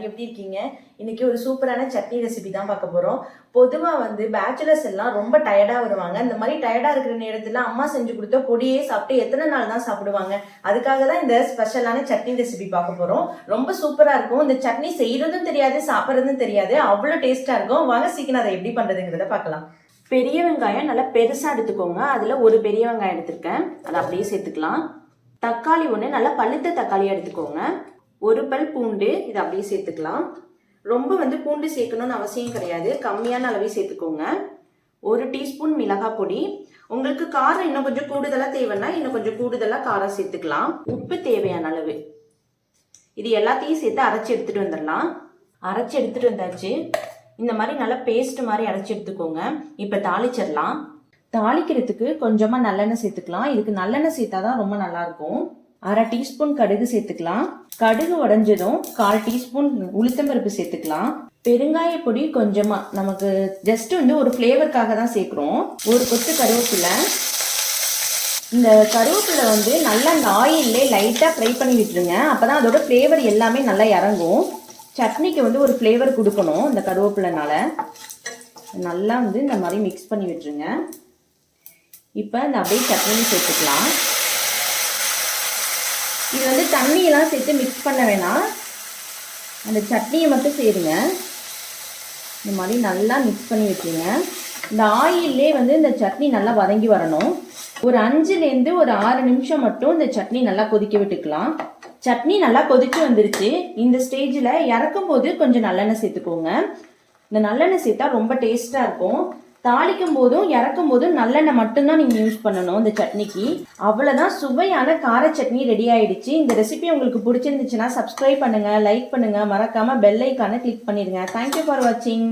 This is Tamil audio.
எல்லாரும் எப்படி இருக்கீங்க? இன்னைக்கு ஒரு சூப்பரான சட்னி ரெசிபி தான் பார்க்க போறோம். பொதுவா வந்து பேச்சுலர்ஸ் எல்லாம் ரொம்ப டயர்டா வருவாங்க. இந்த மாதிரி டயர்டா இருக்கிற நேரத்துல அம்மா செஞ்சு கொடுத்த பொடியே சாப்பிட்டு எத்தனை நாள் தான் சாப்பிடுவாங்க? அதுக்காக தான் இந்த ஸ்பெஷலான சட்னி ரெசிபி பார்க்க போறோம். ரொம்ப சூப்பரா இருக்கும். இந்த சட்னி செய்யறதும் தெரியாது, சாப்பிட்றதும் தெரியாது, அவ்வளவு டேஸ்டா இருக்கும். வாங்க சீக்கிரம் அதை எப்படி பண்றதுங்கிறத பார்க்கலாம். பெரிய வெங்காயம் நல்லா பெருசா எடுத்துக்கோங்க. அதுல ஒரு பெரிய வெங்காயம் எடுத்திருக்கேன், அதை அப்படியே சேர்த்துக்கலாம். தக்காளி ஒன்று நல்லா பழுத்த தக்காளி எடுத்துக்கோங்க. ஒரு பல் பூண்டு, இதை அப்படியே சேர்த்துக்கலாம். ரொம்ப வந்து பூண்டு சேர்க்கணும்னு அவசியம் கிடையாது, கம்மியான அளவே சேர்த்துக்கோங்க. ஒரு டீஸ்பூன் மிளகாய் பொடி. உங்களுக்கு காரம் இன்னும் கொஞ்சம் கூடுதலாக தேவைன்னா இன்னும் கொஞ்சம் கூடுதலாக காரம் சேர்த்துக்கலாம். உப்பு தேவையான அளவு. இது எல்லாத்தையும் சேர்த்து அரைச்சி எடுத்துட்டு வந்துடலாம். அரைச்சி எடுத்துட்டு வந்தாச்சு. இந்த மாதிரி நல்லா பேஸ்ட் மாதிரி அரைச்சி எடுத்துக்கோங்க. இப்போ தாளிச்சிடலாம். தாளிக்கிறதுக்கு கொஞ்சமாக நல்லெண்ணெய் சேர்த்துக்கலாம். இதுக்கு நல்லெண்ணெய் சேர்த்தா தான் ரொம்ப நல்லா இருக்கும். அரை டீஸ்பூன் கடுகு சேர்த்துக்கலாம். கடுகு உடஞ்சதும் 1/4 டீஸ்பூன் உளுத்தம்பருப்பு சேர்த்துக்கலாம். பெருங்காய பொடி கொஞ்சமா, நமக்கு ஜஸ்ட் வந்து ஒரு ஃப்ளேவருக்காக தான் சேர்க்குறோம். ஒரு கொத்து கருவேப்பிலை. இந்த கருவேப்பிலை வந்து நல்லா இந்த ஆயிலே லைட்டாக ஃப்ரை பண்ணி விட்டுருங்க. அப்போதான் அதோட ஃப்ளேவர் எல்லாமே நல்லா இறங்கும். சட்னிக்கு வந்து ஒரு ஃப்ளேவர் கொடுக்கணும் இந்த கருவேப்பிலைனால. நல்லா வந்து இந்த மாதிரி மிக்ஸ் பண்ணி விட்டுருங்க. இப்போ இந்த அப்படியே சட்னி சேர்த்துக்கலாம். இது வந்து தண்ணியெல்லாம் சேர்த்து மிக்ஸ் பண்ண வேணாம், அந்த சட்னியை மட்டும் சேருங்க. இந்த மாதிரி நல்லா மிக்ஸ் பண்ணி வச்சுருங்க. இந்த ஆயிலே வந்து இந்த சட்னி நல்லா வதங்கி வரணும். ஒரு 5லேருந்து ஒரு 6 நிமிஷம் மட்டும் இந்த சட்னி நல்லா கொதிக்க விட்டுக்கலாம். சட்னி நல்லா கொதிச்சு வந்துருச்சு. இந்த ஸ்டேஜில் இறக்கும் போது கொஞ்சம் நல்லெண்ணெய் சேர்த்துக்கோங்க. இந்த நல்லெண்ணெய் சேர்த்தா ரொம்ப டேஸ்ட்டாக இருக்கும். தாளிக்கும் போதும் இறக்கும் போதும் நல்லெண்ணெய் மட்டும்தான் நீங்கள் யூஸ் பண்ணணும் இந்த சட்னிக்கு. அவ்வளோதான், சுவையான கார சட்னி ரெடி ஆயிடுச்சு. இந்த ரெசிபி உங்களுக்கு பிடிச்சிருந்துச்சுன்னா சப்ஸ்கிரைப் பண்ணுங்கள், லைக் பண்ணுங்கள், மறக்காமல் பெல் ஐக்கானை கிளிக் பண்ணிடுங்க. தேங்க்யூ ஃபார் வாட்சிங்.